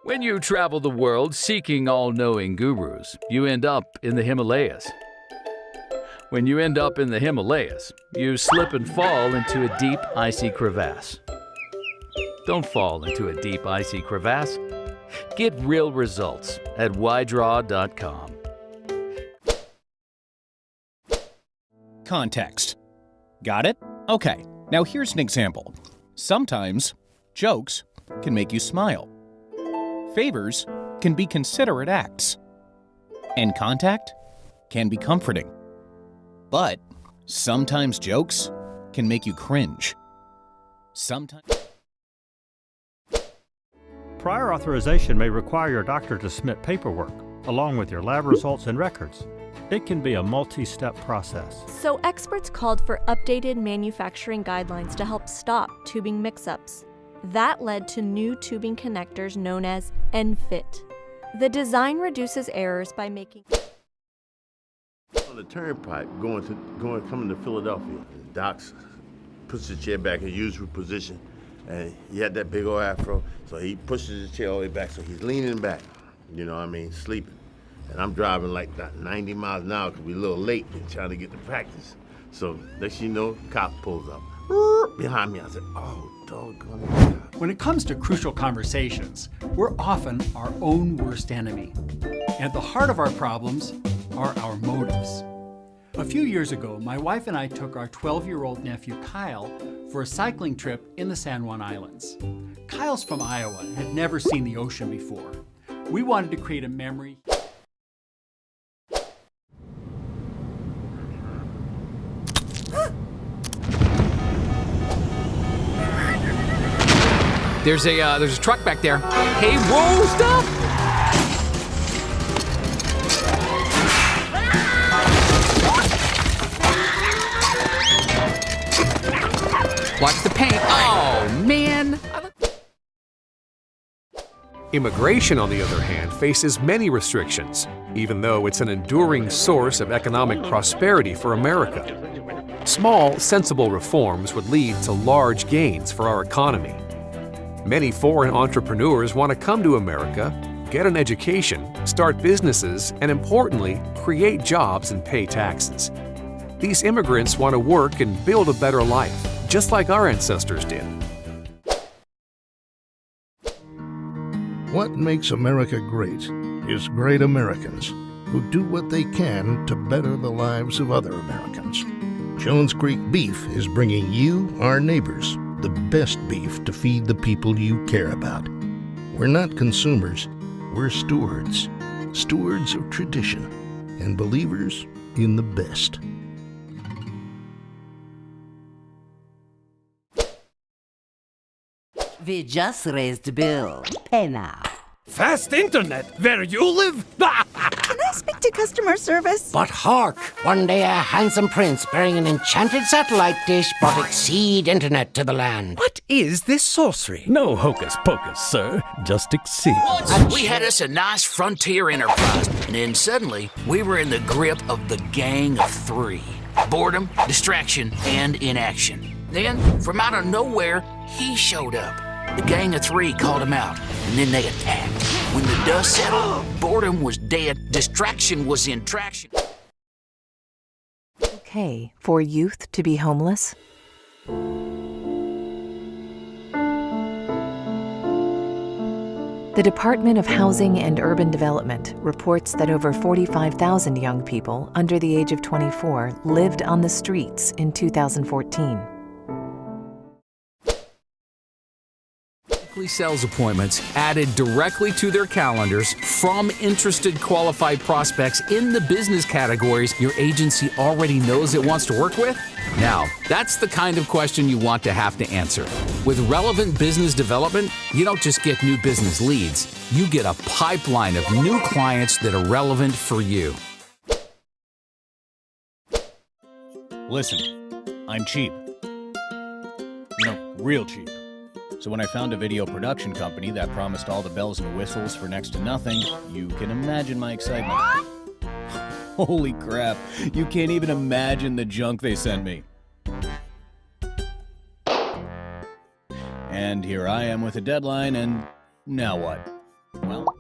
When you travel the world seeking all-knowing gurus, you end up in the Himalayas. When you end up in the Himalayas, you slip and fall into a deep, icy crevasse. Don't fall into a deep, icy crevasse. Get real results at Ydraw.com. Context. Got it? Okay, now here's an example. Sometimes jokes can make you smile. Favors can be considerate acts. And contact can be comforting. But sometimes jokes can make you cringe. Sometimes. Prior authorization may require your doctor to submit paperwork, along with your lab results and records. It can be a multi-step process. So experts called for updated manufacturing guidelines to help stop tubing mix-ups. That led to new tubing connectors known as ENFit. The reduces errors by making... On the turnpike coming to Philadelphia, Doc's puts the chair back in usual position, and he had that big old afro, so he pushes his chair all the way back, so he's leaning back, you know what I mean, sleeping. And I'm driving like 90 miles an hour because we're a little late and trying to get to practice. So next thing you know, cop pulls up behind me. I said, oh, doggone it. When it comes to crucial conversations, we're often our own worst enemy. And at the heart of our problems are our motives. A few years ago, my wife and I took our 12-year-old nephew Kyle for a cycling trip in the San Juan Islands. Kyle's from Iowa and had never seen the ocean before. We wanted to create a memory. There's a truck back there. Hey, whoa, stop! Watch the paint. Oh, man. Immigration, on the other hand, faces many restrictions, even though it's an enduring source of economic prosperity for America. Small, sensible reforms would lead to large gains for our economy. Many foreign entrepreneurs want to come to America, get an education, start businesses, and importantly, create jobs and pay taxes. These immigrants want to work and build a better life, just like our ancestors did. What makes America great is great Americans who do what they can to better the lives of other Americans. Jones Creek Beef is bringing you, our neighbors, the best beef to feed the people you care about. We're not consumers, we're stewards. Stewards of tradition and believers in the best. We just raised the bill. Pay now. Fast internet, where you live? Can I speak to customer service? But hark! One day a handsome prince bearing an enchanted satellite dish brought Exceed internet to the land. What is this sorcery? No hocus pocus, sir. Just Exceed. Once we had us a nice frontier enterprise, and then suddenly we were in the grip of the gang of three. Boredom, distraction, and inaction. Then, from out of nowhere, he showed up. The gang of three called him out, and then they attacked. When the dust settled, boredom was dead, distraction was in traction. Okay for youth to be homeless? The Department of Housing and Urban Development reports that over 45,000 young people under the age of 24 lived on the streets in 2014. Sales appointments added directly to their calendars from interested qualified prospects in the business categories your agency already knows it wants to work with? Now, that's the kind of question you want to have to answer. With relevant business development, you don't just get new business leads, you get a pipeline of new clients that are relevant for you. Listen, I'm cheap. You know, real cheap. So when I found a video production company that promised all the bells and whistles for next to nothing, you can imagine my excitement. Holy crap, you can't even imagine the junk they sent me. And here I am with a deadline, and now what? Well,